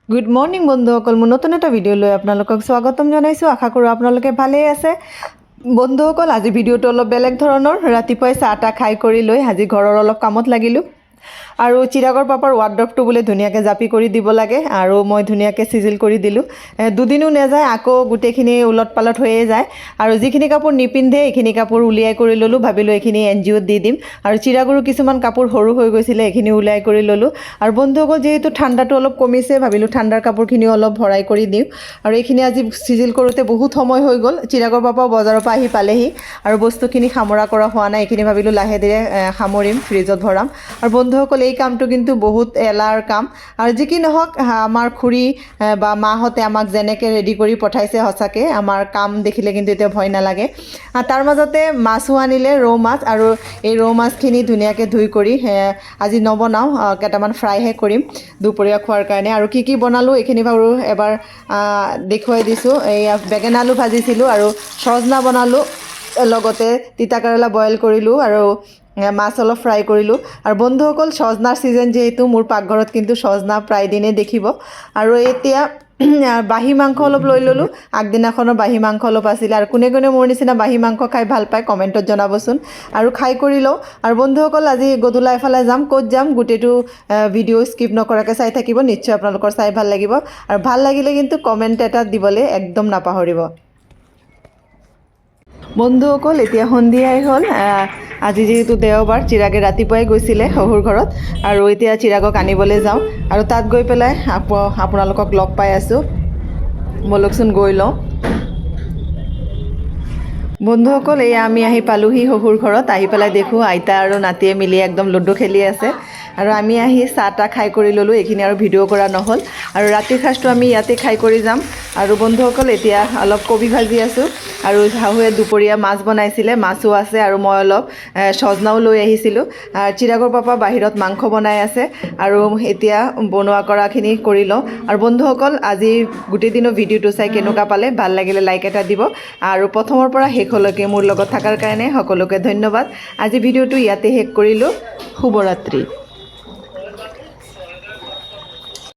Good morning বন্ধুসকল, মোৰ নতুন এটা ভিডিঅ' লৈ আপোনালোকক স্বাগতম জনাইছোঁ। আশা কৰোঁ আপোনালোকে ভালেই আছে। বন্ধুসকল, আজি ভিডিঅ'টো অলপ বেলেগ ধৰণৰ। ৰাতিপুৱাই চাহ তাহ খাই কৰি লৈ আজি ঘৰৰ অলপ কামত লাগিলোঁ। আৰু চিৰাগৰ পাপাৰ ৱাৰ্ড্ৰপটো বোলে ধুনীয়াকৈ জাপি কৰি দিব লাগে, আৰু মই ধুনীয়াকৈ চিজিল কৰি দিলোঁ। দুদিনো নাযায়, আকৌ গোটেইখিনি ওলট পালট হৈয়ে যায়। আৰু যিখিনি কাপোৰ নিপিন্ধে এইখিনি কাপোৰ উলিয়াই কৰি ল'লোঁ, ভাবিলোঁ এইখিনি NGOত দি দিম। আৰু চিৰাগৰো কিছুমান কাপোৰ সৰু হৈ গৈছিলে, এইখিনি ওলাই কৰি ল'লোঁ। আৰু বন্ধুসকল, যিহেতু ঠাণ্ডাটো অলপ কমিছে, ভাবিলোঁ ঠাণ্ডাৰ কাপোৰখিনিও অলপ ভৰাই কৰি দিওঁ। আৰু এইখিনি আজি চিজিল কৰোঁতে বহুত সময় হৈ গ'ল। চিৰাগৰ পাপাও বজাৰৰ পৰা আহি পালেহি, আৰু বস্তুখিনি সামৰা কৰা হোৱা নাই। এইখিনি ভাবিলোঁ লাহে ধীৰে সামৰিম, ফ্ৰিজত ভৰাম। আৰু বন্ধুসকল, এই কামটো কিন্তু বহুত এলাৰ কাম। আৰু যি কি নহওক, আমাৰ খুৰী বা মাহঁতে আমাক যেনেকৈ ৰেডি কৰি পঠাইছে, সঁচাকৈ আমাৰ কাম দেখিলে কিন্তু এতিয়া ভয় নালাগে। তাৰ মাজতে মাছো আনিলে, ৰৌ মাছ। আৰু এই ৰৌ মাছখিনি ধুনীয়াকৈ ধুই কৰি আজি নবনাওঁ, কেইটামান ফ্ৰাইহে কৰিম দুপৰীয়া খোৱাৰ কাৰণে। আৰু কি কি বনালোঁ এইখিনি বাৰু এবাৰ দেখুৱাই দিছোঁ। এয়া বেঙেনা আলু ভাজিছিলোঁ, আৰু সজনা বনালোঁ, লগতে তিতাকেৰেলা বইল কৰিলোঁ, আৰু মাছ অলপ ফ্ৰাই কৰিলোঁ। আৰু বন্ধুসকল, সজনাৰ ছিজন যিহেতু, মোৰ পাকঘৰত কিন্তু সজনা প্ৰায় দিনেই দেখিব। আৰু এতিয়া বাহী মাংস অলপ লৈ ল'লোঁ। আগদিনাখনৰ বাহী মাংস অলপ আছিলে। আৰু কোনে কোনে মোৰ নিচিনা বাহী মাংস খাই ভাল পায় কমেণ্টত জনাবচোন। আৰু খাই কৰি লওঁ। আৰু বন্ধুসকল, আজি গধূলা এফালে যাম। ক'ত যাম গোটেইটো ভিডিঅ' স্কিপ নকৰাকৈ চাই থাকিব, নিশ্চয় আপোনালোকৰ চাই ভাল লাগিব। আৰু ভাল লাগিলে কিন্তু কমেণ্ট এটা দিবলৈ একদম নাপাহৰিব। বন্ধুসকল, এতিয়া সন্ধিয়াই হ'ল। আজি যিহেতু দেওবাৰ, চিৰাগে ৰাতিপুৱাই গৈছিলে শহুৰ ঘৰত, আৰু এতিয়া চিৰাগক আনিবলৈ যাওঁ। আৰু তাত গৈ পেলাই আপোনালোকক লগ পাই আছোঁ। ব'লকচোন গৈ লওঁ। বন্ধুসকল, এয়া আমি আহি পালোহি শহুৰ ঘৰত। আহি পেলাই দেখোঁ আইতা আৰু নাতিয়ে মিলি একদম লুডু খেলি আছে। আৰু আমি আহি চাহ তাহ খাই কৰি ল'লোঁ। এইখিনি আৰু ভিডিঅ' কৰা নহ'ল। আৰু ৰাতিৰ সাঁজটো আমি ইয়াতে খাই কৰি যাম। আৰু বন্ধুসকল, এতিয়া অলপ কবি ভাজি আছোঁ। আৰু শাহুৱে দুপৰীয়া মাছ বনাইছিলে, মাছো আছে। আৰু মই অলপ সজনাও লৈ আহিছিলোঁ। চিৰাগৰ পাপা বাহিৰত মাংস বনাই আছে। আৰু এতিয়া বনোৱা কৰাখিনি কৰি লওঁ। আৰু বন্ধুসকল, আজি গোটেই দিনৰ ভিডিঅ'টো চাই কেনেকুৱা পালে, ভাল লাগিলে লাইক এটা দিব। আৰু প্ৰথমৰ পৰা শেষলৈকে মোৰ লগত থকাৰ কাৰণে সকলোকে ধন্যবাদ। আজি ভিডিঅ'টো ইয়াতে শেষ কৰিলোঁ। শুভৰাত্ৰি।